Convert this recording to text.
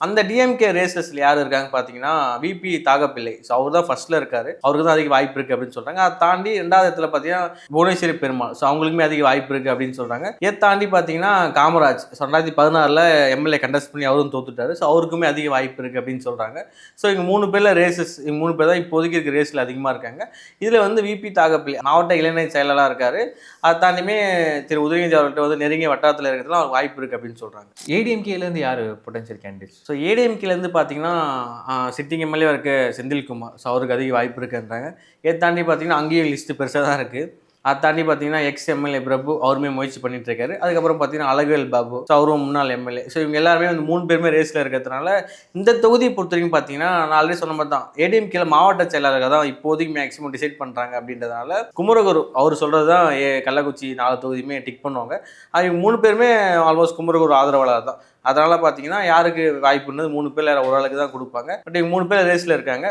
அந்த டிஎம்கே ரேசஸ்ல யார் இருக்காங்க பார்த்தீங்கன்னா விபி தாகப்பிள்ளை. ஸோ அவர் தான் ஃபர்ஸ்ட்ல இருக்காரு. அவருக்கு தான் அதிக வாய்ப்பு இருக்கு அப்படின்னு சொல்றாங்க. அதை தாண்டி 2வது இடத்துல பார்த்தீங்கன்னா புவனேஸ்வரி பெருமாள். ஸோ அவங்களுக்குமே அதிக வாய்ப்பு இருக்கு அப்படின்னு சொல்றாங்க. இதை தாண்டி பார்த்தீங்கன்னா காமராஜ் 2016ல் எம்எல்ஏ கண்டஸ்ட் பண்ணி அவரும் தோத்துட்டாரு. ஸோ அவருக்குமே அதிக வாய்ப்பு இருக்கு அப்படின்னு சொல்றாங்க. ஸோ இவங்க 3 பேர்ல ரேசஸ், இவங்க 3 பேர் தான் இப்போதைக்கு இருக்க ரேஸ்ல அதிகமாக இருக்காங்க. இதில் வந்து விபி தாகப்பிள்ளை மாவட்ட இளைஞர் செயலாளராக இருக்காரு. அதை தாண்டியுமே திரு உதயநிதி அவர்கிட்ட வந்து நெருங்கிய வட்டாரத்தில் இருக்கிறதுல அவருக்கு வாய்ப்பு இருக்கு அப்படின்னு சொல்றாங்க. ஏடிஎம்கேலேருந்து யார் பொட்டன்ஷியல் கேண்டிடேட்ஸ்? ஸோ ஏடிஎம்கேலேருந்து பார்த்தீங்கன்னா சிட்டிங் எம்எல்ஏ இருக்க செந்தில்குமார். ஸோ அவருக்கு அதிக வாய்ப்பு இருக்குன்றாங்க. இதை தாண்டி பார்த்தீங்கன்னா அங்கேயும் லிஸ்ட்டு பெருசாக தான் இருக்குது. அதை தாண்டி பார்த்தீங்கன்னா எம்எல்ஏ பிரபு அவருமே முயற்சி பண்ணிட்டு இருக்காரு. அதுக்கப்புறம் பார்த்தீங்கன்னா அழகுவேல் பாபு. ஸோ அவரும் முன்னாள் எம்எல்ஏ. ஸோ இவங்க எல்லாருமே வந்து 3 பேருமே ரேஸில் இருக்கிறதுனால இந்த தொகுதியை பொறுத்த வரைக்கும் பார்த்தீங்கன்னா நான் ஆல்ரெடி சொன்ன மாதிரி தான் ஏடிஎம்கேல மாவட்ட செயலாளர்கள் தான் இப்போதைக்கு மேக்ஸிமம் டிசைட் பண்ணுறாங்க. அப்படின்றதுனால குமரகுரு அவர் சொல்கிறது தான் கள்ளக்குறிச்சி 4 தொகுதியுமே டிக் பண்ணுவாங்க. அவங்க 3 பேருமே ஆல்மோஸ்ட் குமரகுரு ஆதரவாளர் தான். அதனால் பார்த்தீங்கன்னா யாருக்கு வாய்ப்புன்றது 3 பேர் ஒரு ஆளுக்கு தான் கொடுப்பாங்க. பட் இவங்க 3 பேர் ரேஸில் இருக்காங்க.